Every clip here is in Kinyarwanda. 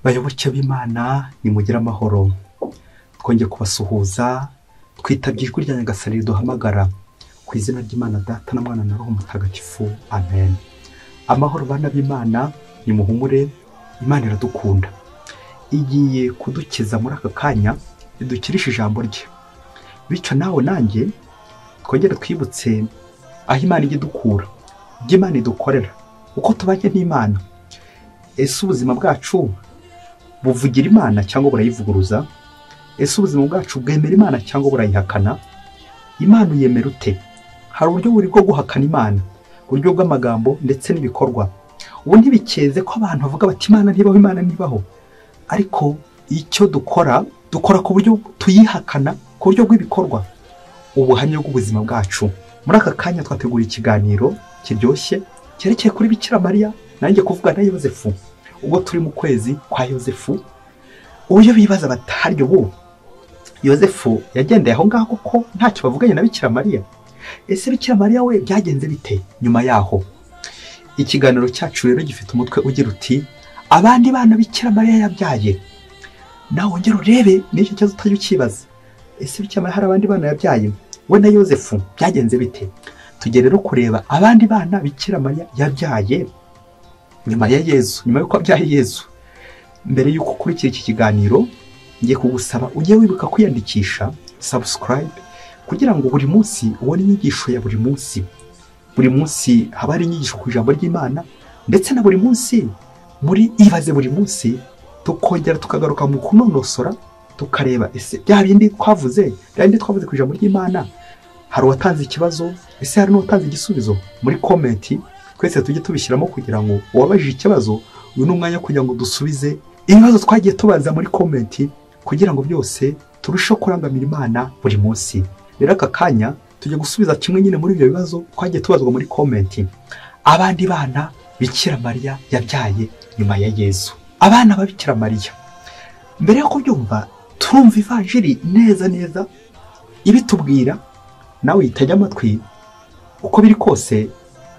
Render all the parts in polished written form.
bayoboke b'Imana nimugire amahoro. Twongeye kubasuhuza twitabye ijwi rya Nyagasani duhamagara ku izina ry'Imana Data na Mwana na Roho Mutagatifu. Amen. Amahoro bana b'Imana, nimuhumure, Imana iradukunda. Igiye kudukiza muri aka kanya idukirisha ijambo rye. Bityo nawe nanjye twongere twibutse aho Imana igidukura, by'Imana idukorera, uko tubanye n'Imana. Ese ubuzima bwacu buvugira Imana cyangwa burayivuguruza? Ese ubuzima bwacu bwemera Imana cyangwa burayihakana? Imana uyemera ute? Hari uburyo buri bwo guhakana Imana, uburyo bw'amagambo ndetse n'ibikorwa. Ubu ntibikeze ko abantu bavuga bati Imana ntibaho, Imana ntibaho. Ariko icyo dukora ku buryo tuyihakana, ku buryo bw'ibikorwa. Ubuhamya bw'ubuzima bwacu. Muri aka kanya twategura ikiganiro kiryoshye cyerekeye kuri Bikira Mariya, nanjye kuvuga na Yozefu. Ubwo turi mu kwezi kwa Yozefu, uburyo bibaza bataryo ubu Yozefu yagendeye aho ngaho kuko ntacyo bavuganye na Bikira Mariya. Ese Bikira Mariya we byagenze bite nyuma yaho? Ikiganiro cyacu rero gifite umutwe ugira uti abandi bana Bikira Mariya yabyaye. Nawe ongera urebe n'icyo kibazo utajya ukibaza. Ese Bikira Mariya hari abandi bana yabyaye? We na Yozefu byagenze bite? Tujye rero kureba abandi bana Bikira Mariya yabyaye nyuma ya Yezu, nyuma yuko abyaye Yezu. Mbere yuko ukurikira iki kiganiro, ngiye kugusaba ujye wibuka kwiyandikisha subscribe kugira ngo buri munsi ubone inyigisho ya buri munsi. Buri munsi haba hari inyigisho ku ijambo ry'Imana, ndetse na buri munsi muri ibaze buri munsi tukongera tukagaruka mu kunonosora tukareba ese bya bindi twavuze ku ijambo ry'Imana hari uwatanze ikibazo, ese hari n'uwatanze igisubizo. Muri comment twese tujye tubishyiramo kugira ngo uwabajije ikibazo uyu ni umwanya kugira ngo dusubize ibibazo twagiye tubaza muri comment, kugira ngo byose turusheho kurangamira Imana buri munsi. Rero aka kanya tujye gusubiza kimwe nyine muri ibyo bibazo twagiye tubazwa muri comment. Abandi bana Bikira Mariya yabyaye nyuma ya Yezu. Abana ba Bikira Mariya, mbere yo kubyumva turumva ivanjiri neza ibitubwira, nawe yitajya amatwi. Uko biri kose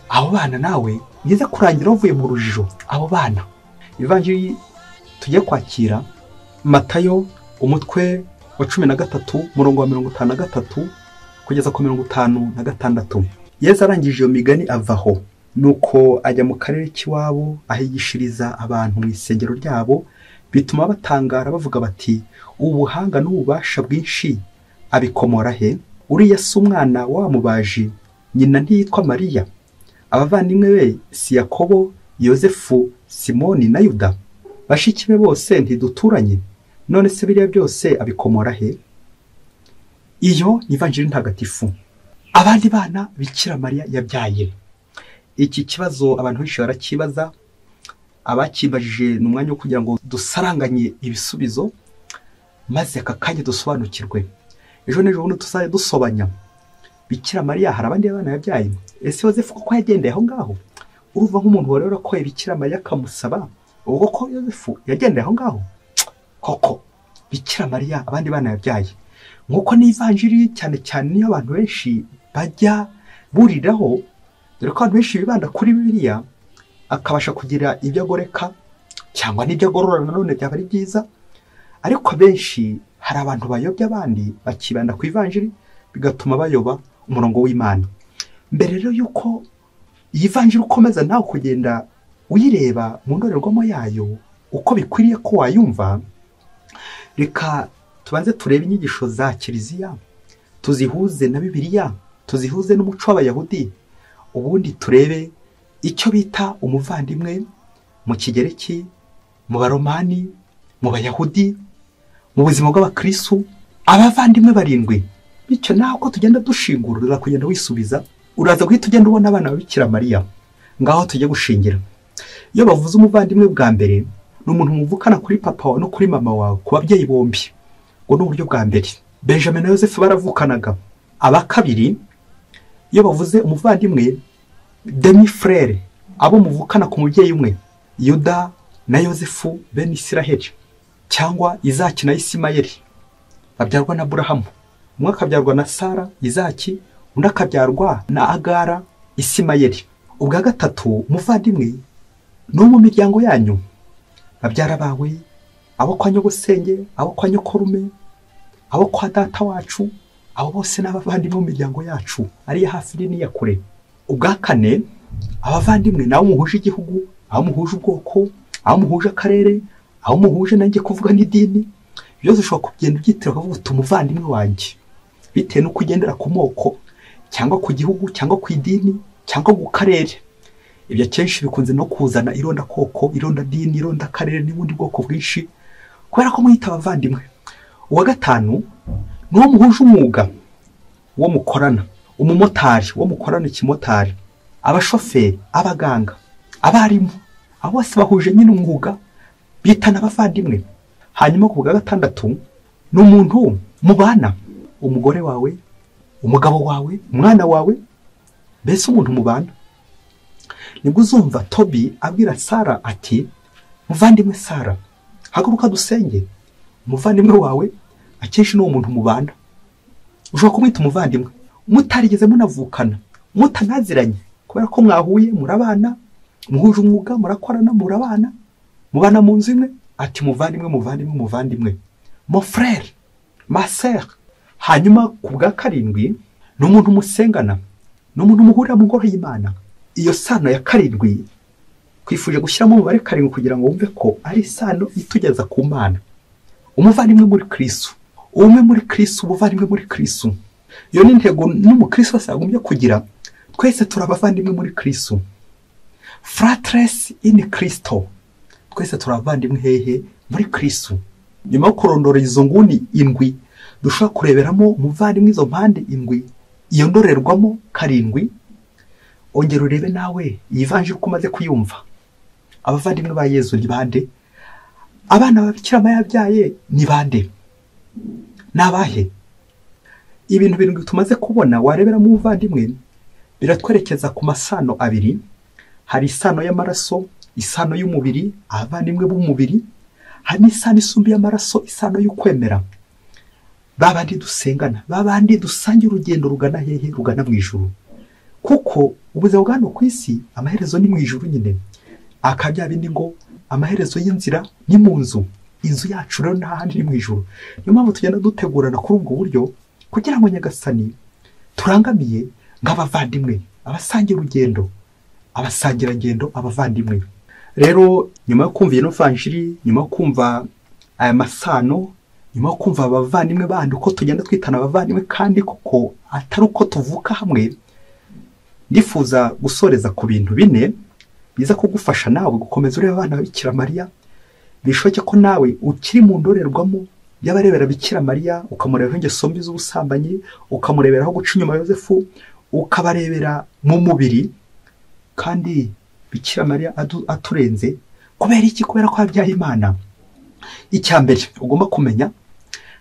abo bana nawe ngize kurangira uvuye mu rujijo. Abo bana ivanjiri tujye kwakira Matayo umutwe wa 13 murongo wa 53 kugeza ku 56. Yesu arangije iyo migani avaho, nuko ajya mu karere k'iwabo ahigishiriza abantu mu isengero ryabo. Bituma batangara bavuga bati ubuhanga n'ububasha bwinshi abikomora he? Uriya si umwana wamubaji, nyina ntiyitwa Mariya? Abavandimwe be si Yakobo, Yozefu, Simoni na Yuda? Bashiki be bose ntiduturanye? None se biriya byose abikomora he? Iyo ni ivanjiri ntagatifu. Abandi bana Bikira Mariya yabyaye. Iki kibazo abantu benshi barakibaza, abakibajije n'umwanya wo kugira ngo dusaranganye ibisubizo maze aka kanya dusobanukirwe. Ejo n'ejo bundi tuzaye dusobanya Bikira Mariya hari abandi bana yabyaye. Ese Yozefu kuko yagendeye aho ngaho? Uruva nk'umuntu warera ko Bikira Mariya akamusaba, ubwo ko Yozefu yagendeye aho ngaho? Koko Bikira Mariya abandi bana yabyaye. Nkuko n'ivanjiri cyane niyo abantu benshi bajya buriraho, dore ko abantu benshi bibanda kuri Bibiliya akabasha kugira ibyo agoreka cyangwa n'ibyo agorora, nanone byaba ari byiza. Ariko benshi hari abantu bayobya abandi bakibanda ku ivanjiri, bigatuma bayoba umurongo w'Imana. Mbere rero yuko iyi vanjiri ukomeza nawe kugenda uyireba mu ndorerwamo yayo uko bikwiriye ko wayumva, reka tubanze turebe inyigisho za Kiliziya, tuzihuze na Bibiliya, tuzihuze n'umuco w'Abayahudi. Ubundi turebe icyo bita umuvandimwe mu Kigereki, mu Baromani, mu Bayahudi, mu buzima bw'Abakristo. Abavandimwe barindwi. Bityo naho ko tugenda dushingurira kugenda wisubiza, uraza guhita ugenda ubona abana ba Bikira Mariya. Ngaho tujye gushingira. Iyo bavuze umuvandimwe bwa mbere, ni umuntu muvukana kuri papa wawe no kuri mama wawe, ku babyeyi bombi. Ngo ni uburyo bwa mbere. Benjamin na Yozefu baravukanaga. Aba kabiri, iyo bavuze umuvandimwe demi frere, abo muvukana ku mubyeyi umwe, Yuda na Yozefu bene Isiraheli, cyangwa Izaki na Isimayeli, babyarwa na Aburahamu. Umwe akabyarwa na Sara, Izaki, undi akabyarwa na Agara, Isimayeli. Ubwa gatatu umuvandimwe no mu miryango yanyu, babyara bawe, abo kwa nyogosenge, abo kwa nyokorume, abo kwa data wacu, abo bose n'abavandimwe mu miryango yacu ari hafi n'iya kure. Ubwa kane, abavandimwe nabo muhuje igihugu, abo muhuje ubwoko, abo muhuje akarere, abo muhuje nanjye kuvuga n'idini, byose ushobora kugenda ubyitira ukavuga uti umuvandimwe wanjye, bitewe n'uko ugendera ku moko cyangwa ku gihugu cyangwa ku idini cyangwa ku karere. Ibyo akenshi bikunze no kuzana ironda koko, ironda dini, ironda karere n'ubundi bwoko bwinshi, kubera ko mwita abavandimwe. Uwa gatanu n'uwo muhuje umwuga, uwo mukorana, umumotari, uwo mukorana ikimotari, abashoferi, abaganga, abarimu, abo bose bahuje nyine umwuga, bitana abavandimwe. Hanyuma ku bwa gatandatu n'umuntu mubana, umugore wawe, umugabo wawe, umwana wawe, mbese umuntu mubana. Nibwo uzumva Tobi abwira Sara ati, muvandimwe Sara, haguruka dusenge. Umuvandimwe wawe akenshi n'uwo muntu mubana. Ushobora kumwita umuvandimwe mutarigeze munavukana, mutanaziranye, kubera ko mwahuye murabana, muhuje umwuga, murakorana, murabana, mubana mu nzu imwe. Ati muvandimwe, muvandimwe, muvandimwe, mon frère, ma sœur. Hanyuma ku bwa karindwi n'umuntu musengana, n'umuntu muhurira mu ngoro y'Imana. Iyo sano ya karindwi kwifuje gushyiramo umubare karindwi kugira ngo wumve ko ari sano itugeza ku Mana. Umuvandimwe muri Kristo, umwe muri Kristo, ubuvandimwe muri Kristo. Iyo ni intego n'umukristo wese agombye kugira. Twese turabavandimwe muri Kristo, fratres in Christo. Twese turabavandimwe hehe? Muri Kristo. Nyuma yo kurondora izo nguni indwi, dushobora kureberamo umuvandimwe izo mpande indwi, iyo ndorerwamo karindwi. Ongera urebe nawe iyi vanjiri uko umaze kuyumva. Abavandimwe ba Yezu ni bande? Abana ba Bikira Mariya yabyaye ni bande? Nabahe? Ibintu birindwi tumaze kubona warebera mu buvandimwe biratwerekeza ku masano abiri. Hari isano y'amaraso, isano y'umubiri, abavandimwe b'umubiri. Hari n'isano isumbi y'amaraso, isano y'ukwemera. Babandi dusengana, babandi dusangira urugendo rugana hehe? Rugana mu ijuru. Kuko ubuzima bwa hano ku isi amaherezo ni mu ijuru nyine. Akabya bindi ngo amaherezo y'inzira ni mu nzu. Inzu yacu rero nta handi ni mu ijuru. Niyo mpamvu tugenda dutegurana kuri ubwo buryo kugira ngo Nyagasani turangamiye nk'abavandimwe, abasangira urugendo, abasangira ngendo, abavandimwe. Rero nyuma yo kumva ino vanjiri, nyuma yo kumva aya masano, nyuma yo kumva abavandimwe bandi uko tugenda twitana abavandimwe kandi koko atari uko tuvuka hamwe, ndifuza gusoreza ku bintu bine biza kugufasha nawe gukomeza ureba abana ba Bikira Mariya. Bishoboke ko nawe ukiri mu ndorerwamo y'abarebera Bikira Mariya, ukamureberaho ingeso mbi z'ubusambanyi, ukamureberaho guca inyuma Yosefu, ukabarebera mu mubiri. Kandi Bikira Mariya aturenze kubera iki? Kubera ko yabyaye Imana. Icya mbere ugomba kumenya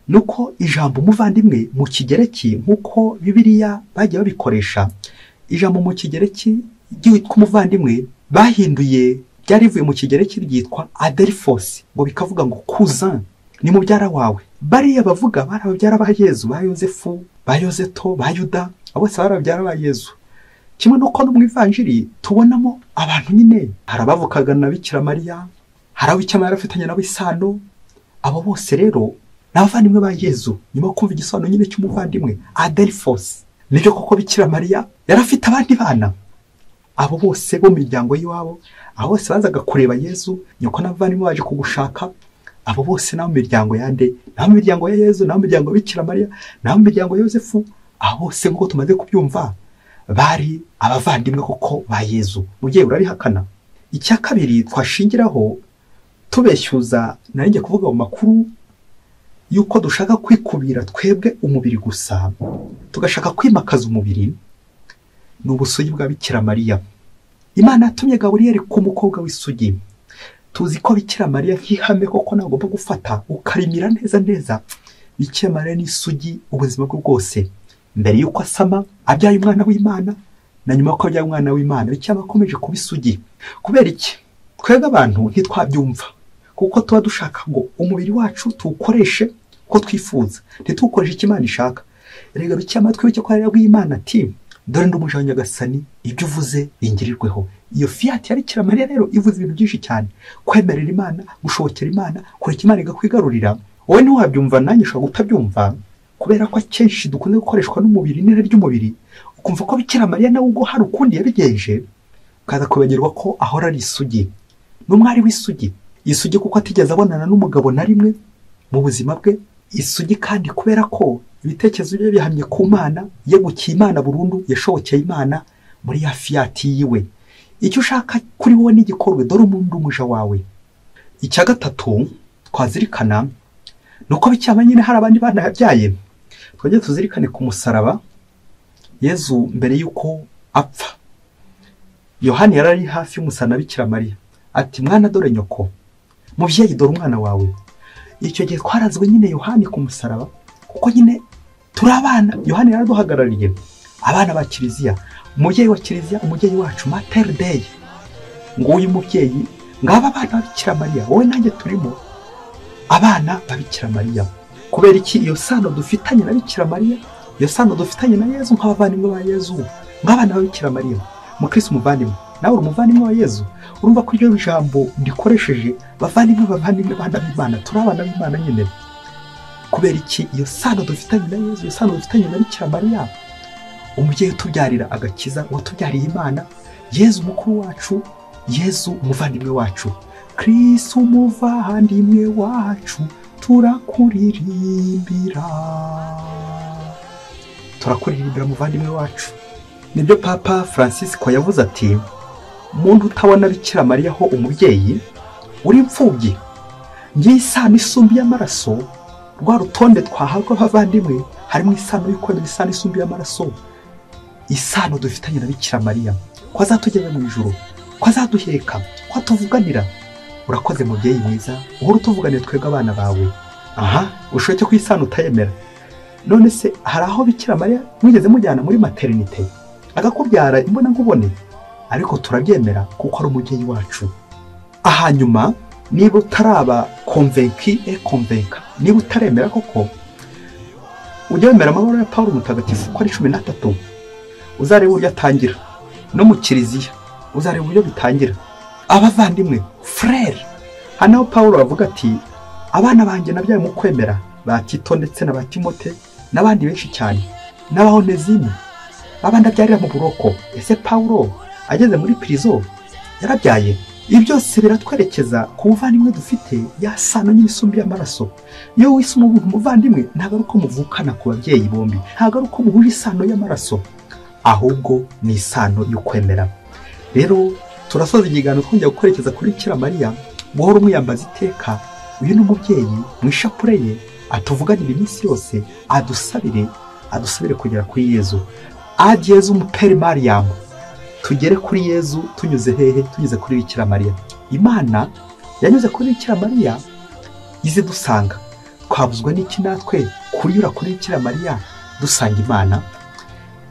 nuko ijambo umuvandimwe mu Kigereki, nk'uko Bibiliya bagiye babikoresha, ijambo mu Kigereki ryitwa umuvandimwe bahinduye, byari bivuye mu Kigereki ryitwa adelphos, ngo bikavuga ngo cousin, ni mubyara wawe. Bariya bavuga bari ababyara ba Yezu, ba Yosefu, ba Yozeto, ba Yuda, abo bose bari ababyara ba Yezu. Kimwe nuko no mu ivanjiri tubonamo abantu nyine, hari abavukaga na Bikira Mariya, hari abo Bikira Mariya afitanye nabo isano. Abo bose rero n'abavandimwe ba Yezu. Nyuma yo kumva igisobanuro nyine cy'umuvandimwe adelphos, nibyo koko Bikira Mariya yari afite abandi bana. Abo bose bo miryango y'iwabo, abo bose bazaga kureba Yezu, nyoko n'abavandimwe baje kugushaka. Abo bose nabo miryango yande, nabo miryango ya Yezu, nabo miryango Bikira Mariya, nabo miryango ya Yosefu. Abo bose nk'uko tumaze kubyumva bari abavandimwe koko ba Yezu. Mugiye urabihakana? Icya kabiri twashingiraho tubeshyuza, narinjye kuvuga mu makuru yuko dushaka kwikubira twebwe umubiri gusa, tugashaka kwimakaza umubiri, ni ubusugi bwa Bikira Mariya. Imana yatumye Gaburiyeli ku mukobwa w'isugi. Tuzi ko Bikira Mariya nk'ihame koko nagomba gufata ukarimira neza neza. Bikira Mariya ni isugi ubuzima bwe bwose, mbere yuko asama abyaye umwana w'Imana, na nyuma ko abyaye umwana w'Imana Bikira akomeje kuba isugi. Kubera iki? Twebwe abantu ntitwabyumva, kuko tuba dushaka ngo umubiri wacu tuwukoreshe ko twifuza, ntituwukoreshe icyo Imana ishaka. Rega Bikira Mariya twibuke ko ari Imana ati dore ndi umuja wa nyagasani, ibyo uvuze bingirirweho. Iyo fiyati ya Bikira Mariya rero ivuze ibintu byinshi cyane: kwemerera Imana, gushobokera Imana, kureka Imana igakwigarurira. Wowe ntiwabyumva, nanjye ushobora kutabyumva, kubera ko akenshi dukunze gukoreshwa n'umubiri, n'irari ry'umubiri, ukumva ko Bikira Mariya nawe ubwo hari ukundi yabigenje, ukaza kubagirwa ko ahora ari isugi, n'umwari w'isugi. Isugi kuko atigeze abonana n'umugabo na rimwe mu buzima bwe, isugi kandi kubera ko ibitekerezo bye bihamye ku Mana, yegukiye Imana burundu, yashobokeye Imana muri ya fiyati yiwe. Icyo ushaka kuri wowe n'igikorwe, dore umuntu umuja wawe. Icya gatatu twazirikana nuko Bikira Mariya nyine hari abandi bana yabyaye. Twajye tuzirikane ku musaraba, Yezu mbere yuko apfa, Yohani yarari hafi y'umusaraba Bikira Mariya, ati mwana dore nyoko, mubyeyi dore umwana wawe. Icyo gihe twarazwe nyine Yohani ku musaraba, kuko nyine turi abana. Yohani yaraduhagarariye, abana ba Kiliziya, umubyeyi wa Kiliziya, umubyeyi wacu, Mater Dei. Ngo uyu mubyeyi, ngaba abana ba Bikira Mariya, wowe nanjye turimo abana ba Bikira Mariya. Kubera iki? Iyo sano dufitanye na Bikira Mariya, iyo sano dufitanye na Yezu nk'abavandimwe ba Yezu, nk'abana ba Bikira Mariya. Mukristo umuvandimwe, nawe uri umuvandimwe wa Yezu. Urumva ko iryo jambo ndikoresheje, bavandimwe bana b'Imana, turi abana b'Imana nyine. Kubera iki? Iyo sano dufitanye na Yezu, iyo sano dufitanye na Bikira Mariya, umubyeyi utubyarira agakiza, watubyariye Imana, Yezu mukuru wacu, Yezu umuvandimwe wacu. Kristo umuvandimwe wacu, turakuririmbira muvandimwe wacu. Nibyo Papa Francisco yavuze ati, umuntu utabona Bikira Mariya ho umubyeyi, uri imfubyi. Ngiye isano isumbi y'amaraso, rwa rutonde twahabwa abavandimwe, harimo isano y'ukwemera, isano isumbi y'amaraso, isano dufitanye na Bikira Mariya, ko azatugeza mu ijuru, ko azaduheka, ko atuvuganira. Urakoze mubyeyi mwiza, uhora utuvuganira twebwe abana bawe. Aha, ushoboye ko isano utayemera. None se hari aho Bikira Mariya mwigeze mujyana muri maternité agakubyara imbona nkubone? Ariko turabyemera kuko ari umubyeyi wacu. Ahanyuma, niba utaraba convaincu et convaincant, niba utaremera koko, ujye wemera amahoro ya Pawulo mutagatifu ko ari 13, uzareba uburyo atangira. No mu Kiliziya uzareba uburyo bitangira. Abavandimwe, frère, hano Pawulo avuga ati, abana banjye nabyaye mu kwemera, ba Tito ndetse na ba Timote n'abandi benshi cyane, n'abaho Nezime, babandi abyarira mu buroko. Ese Pawulo ageze muri prison yarabyaye? Ibi byose biratwerekeza ku buvandimwe dufite, ya sano y'isumbi y'amaraso. Iyo wise umuntu umuvandimwe, ntabwo ari uko muvukana ku babyeyi bombi, ntabwo ari uko muhuje isano y'amaraso, ahubwo ni isano y'ukwemera. Rero turasoza ikiganiro twongera gukorekeza kuri Bikira Mariya, guhora umwiyambaza iteka. Uyu ni umubyeyi mu ishapure ye, atuvuganira iminsi yose, adusabire kugera kuri Yezu. Adi Yezu Père Mariam, tugere kuri Yezu tunyuze hehe? Tunyuze kuri Bikira Mariya. Imana yanyuze kuri Bikira Mariya, ize dusanga. Twabuzwa n'iki natwe kunyura kuri Bikira Mariya dusanga Imana?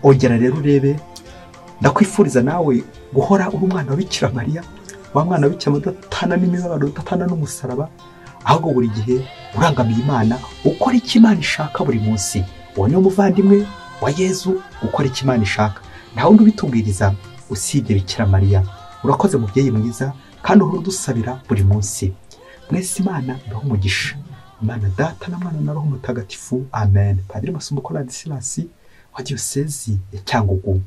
Ongera rero urebe, ndakwifuriza nawe guhora uri umwana wa Bikira Mariya, wa mwana wa Bikira Mariya udatana n'imibabaro, udatana n'umusaraba, ahubwo buri gihe urangamiye Imana, ukora icyo Imana ishaka buri munsi. Uwo ni umuvandimwe wa Yezu, ukora icyo Imana ishaka, nta wundi ubitubwiriza usibye Bikira Mariya. Urakoze mubyeyi mwiza, kandi uhora udusabira buri munsi. Mwese Imana ibahe umugisha. Imana Data na Mwana na Roho Mutagatifu. Amen. Padiri Masumbuko Ladislas wa Diyosezi ya Cyangugu.